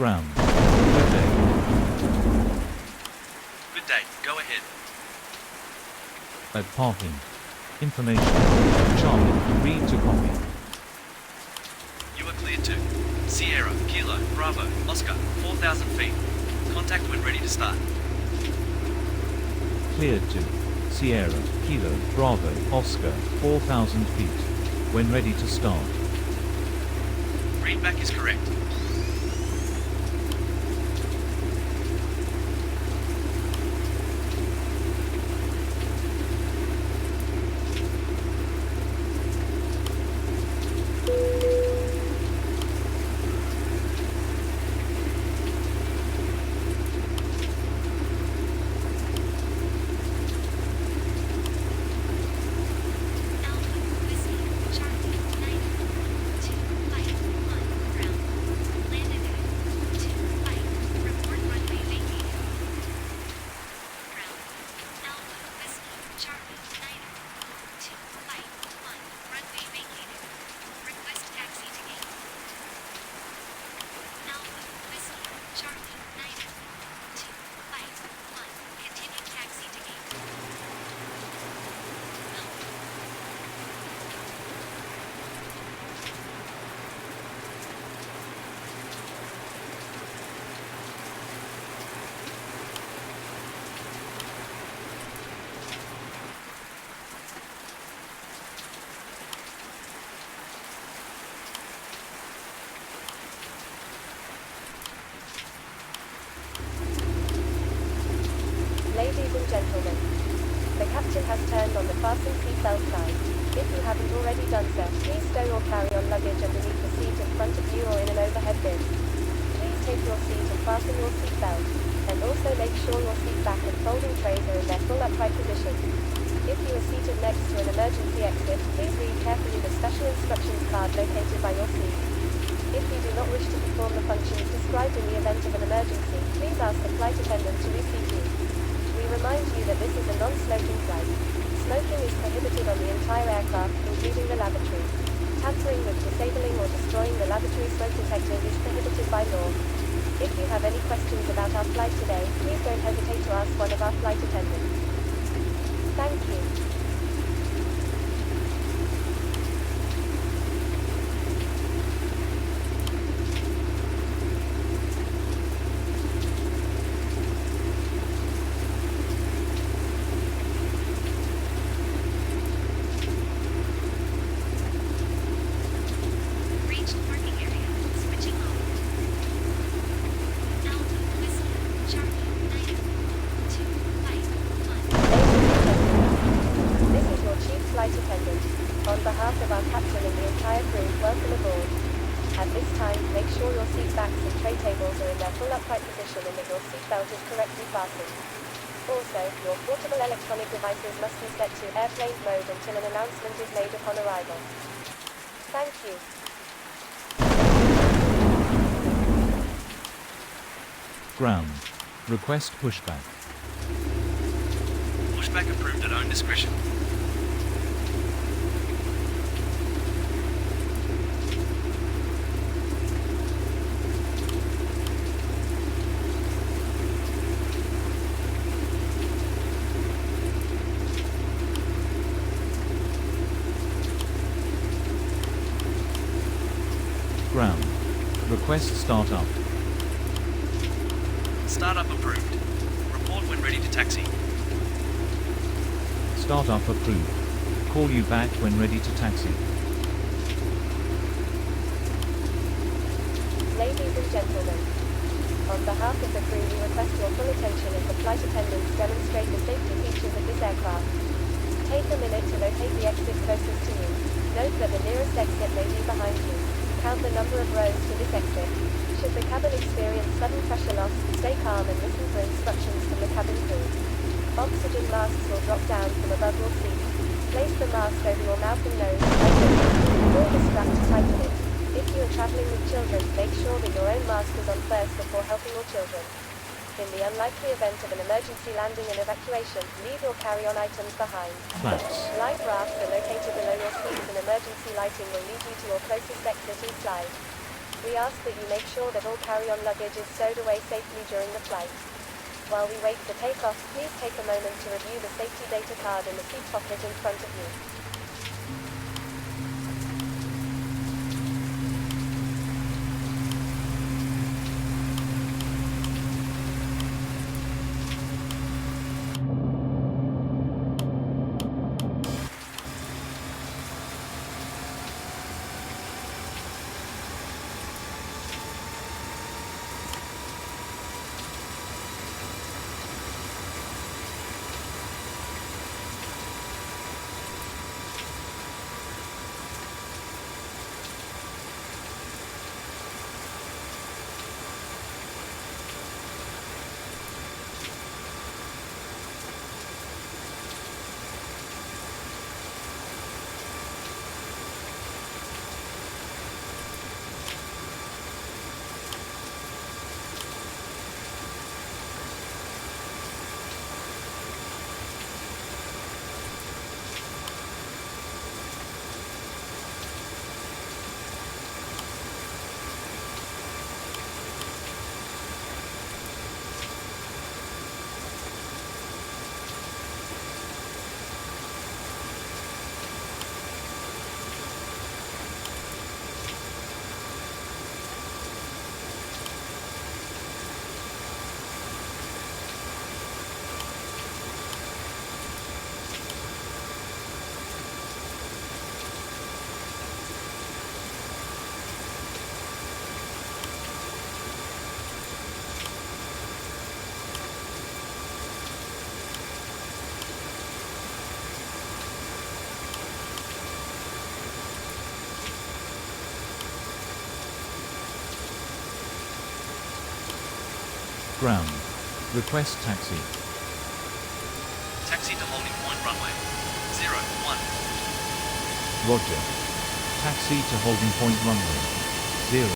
Ground. Good day. Good day, go ahead. At parking. Information. Charlie, read to copy. You are cleared to Sierra, Kilo, Bravo, Oscar, 4,000 feet. Contact when ready to start. Cleared to Sierra, Kilo, Bravo, Oscar, 4,000 feet. When ready to start. Readback is correct. Ladies and gentlemen, the captain has turned on the fasten seatbelt sign. If you haven't already done so, please stow or carry-on luggage underneath the seat in front of you or in an overhead bin. Please take your seat and fasten your seatbelt, and also make sure your seat back and folding trays are in their full upright position. If you are seated next to an emergency exit, please read carefully the special instructions card located by your seat. If you do not wish to perform the functions described in the event of an emergency, please ask the flight attendant to reseat you. We remind you that this is a non-smoking flight. Smoking is prohibited on the entire aircraft, including the lavatory. Tampering with, disabling or destroying the lavatory smoke detector is prohibited by law. If you have any questions about our flight today, please don't hesitate to ask one of our flight attendants. Thank you. Flight attendant. On behalf of our captain and the entire crew, welcome aboard. At this time, make sure your seat backs and tray tables are in their full upright position and that your seatbelt is correctly fastened. Also, your portable electronic devices must be set to airplane mode until an announcement is made upon arrival. Thank you. Ground. Request pushback. Pushback approved at own discretion. Ground. Request startup. Startup approved. Report when ready to taxi. Startup approved. Call you back when ready to taxi. Ladies and gentlemen, on behalf of the crew we request your full attention as the flight attendants demonstrate the safety features of this aircraft. Take a minute to locate the exit closest to you. Note that the nearest exit may be behind you. Count the number of rows to this exit. Should the cabin experience sudden pressure loss, stay calm and listen for instructions from the cabin crew. Oxygen masks will drop down from above your seat. Place the mask over your mouth and nose. Pull the strap to tighten it. If you are traveling with children, make sure that your own mask is on first before helping your children. In the unlikely event of an emergency landing and evacuation, leave your carry-on items behind. Flaps. Life rafts are located below your seats and emergency lighting will lead you to your closest exit and slide. We ask that you make sure that all carry-on luggage is stowed away safely during the flight. While we wait for takeoff, please take a moment to review the safety data card in the seat pocket in front of you. Ground. Request taxi. Taxi to holding point runway 01. Roger. Taxi to holding point runway 0.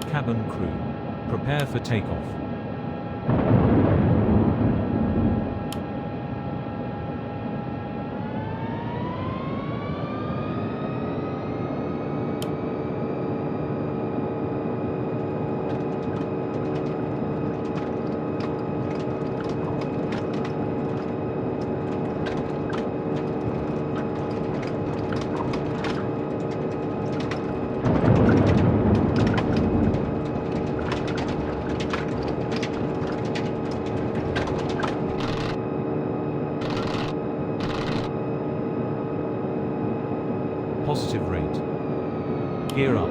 Cabin crew. Prepare for takeoff. Positive rate. Gear up.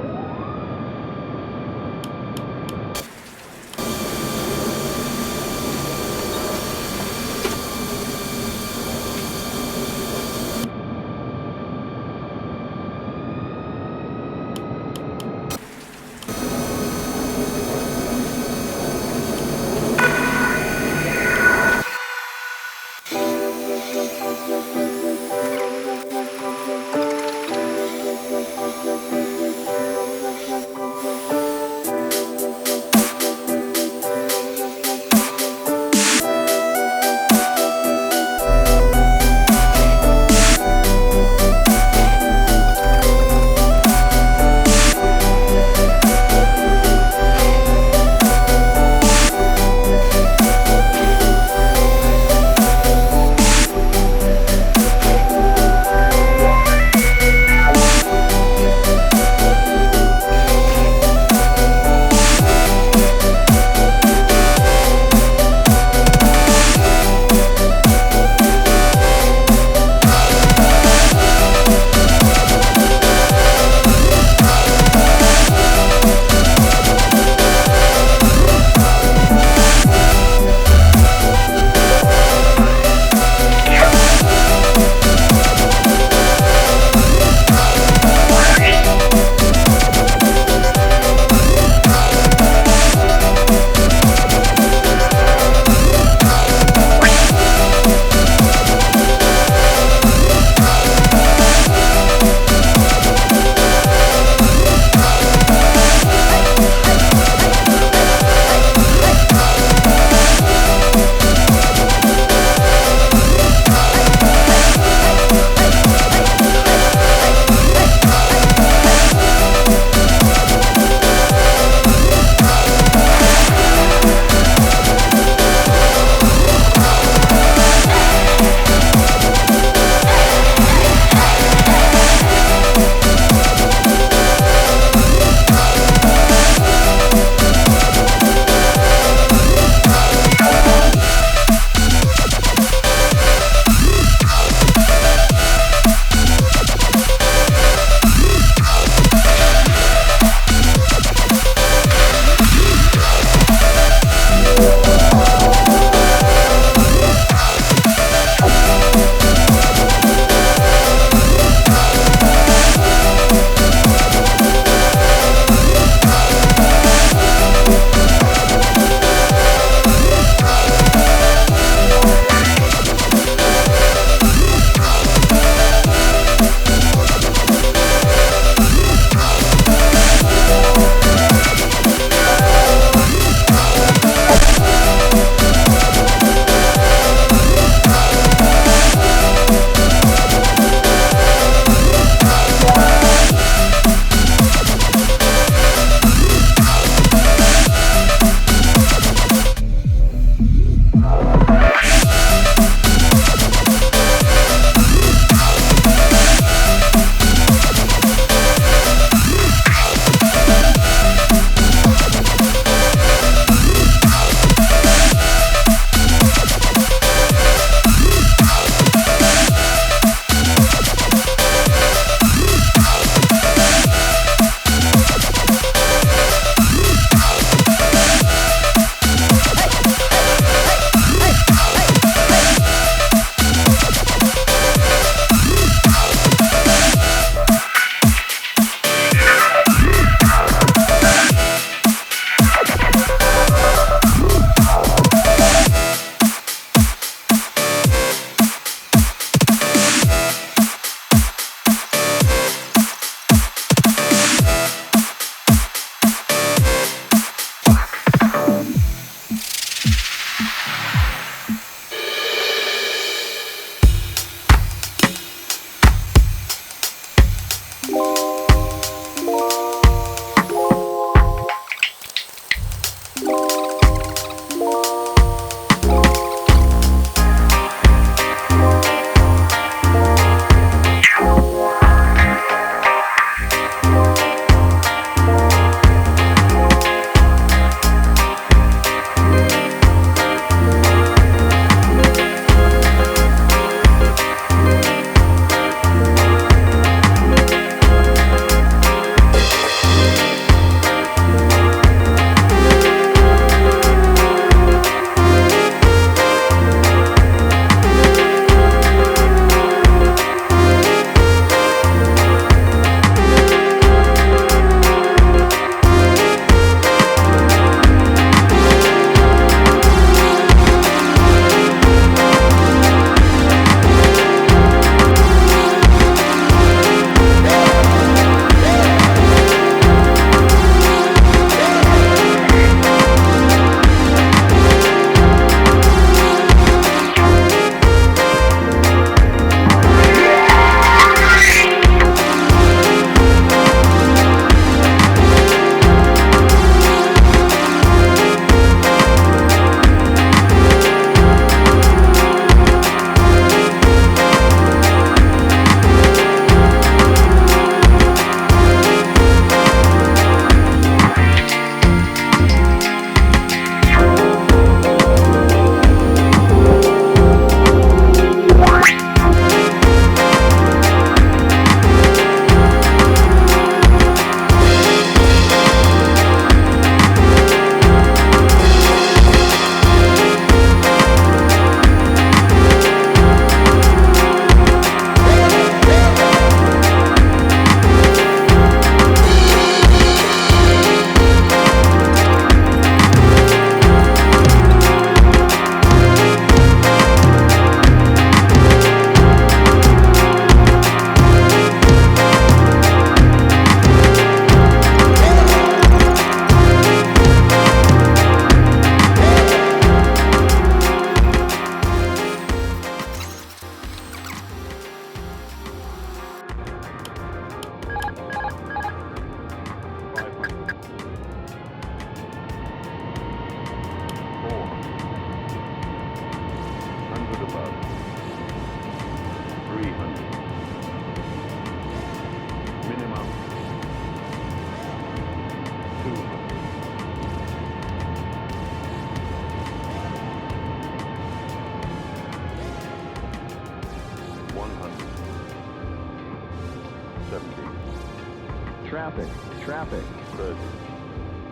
Traffic. Traffic. 30,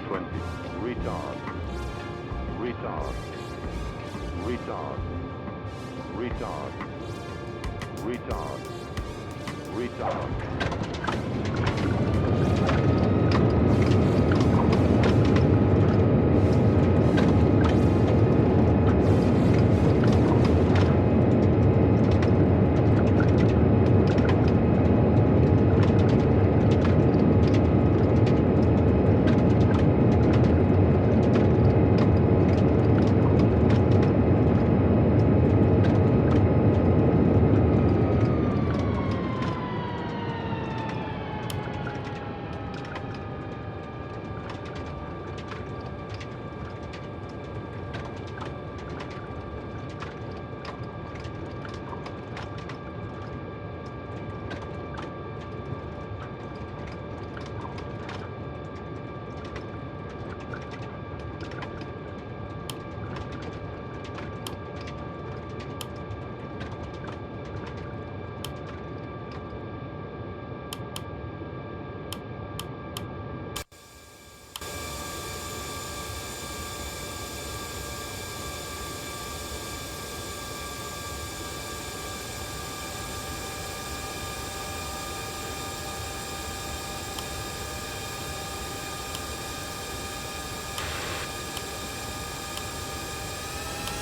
20, retard, retard, retard, retard, retard, retard.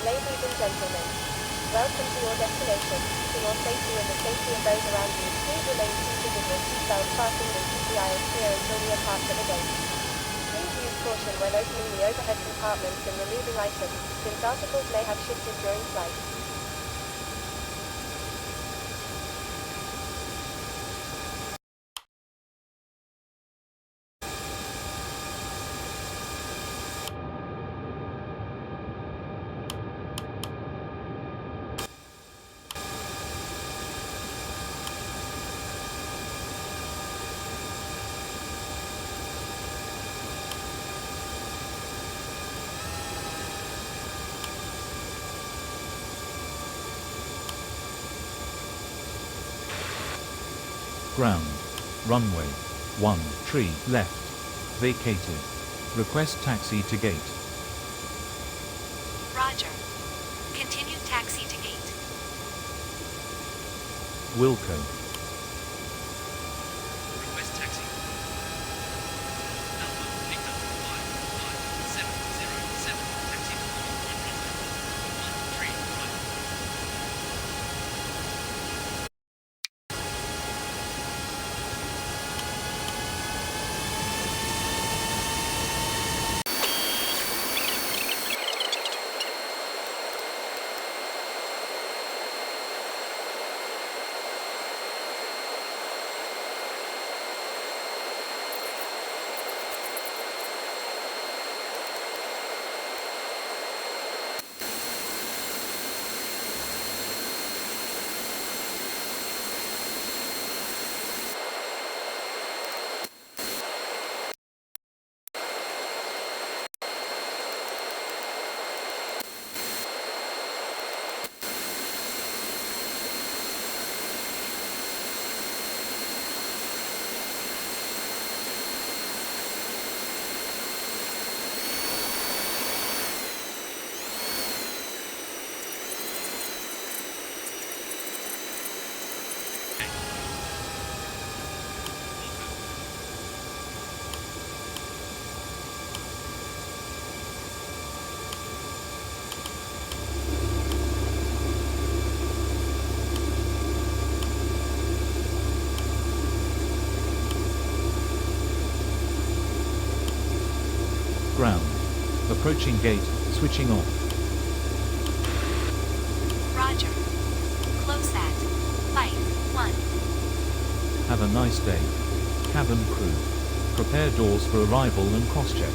Ladies and gentlemen, welcome to your destination. For your safety and the safety of those around you, please remain seated with your seatbelt fastened and keep the aisles clear until we are past the gate. Please use caution when opening the overhead compartments and removing items, since articles may have shifted during flight. Ground. Runway 1, tree, left. Vacated. Request taxi to gate. Roger. Continue taxi to gate. Wilco. Request taxi. Number Victor 55707. Taxi to 100. 13 right. Ground. Approaching gate, switching off. Roger. Close that. Flight 1. Have a nice day. Cabin crew. Prepare doors for arrival and cross-check.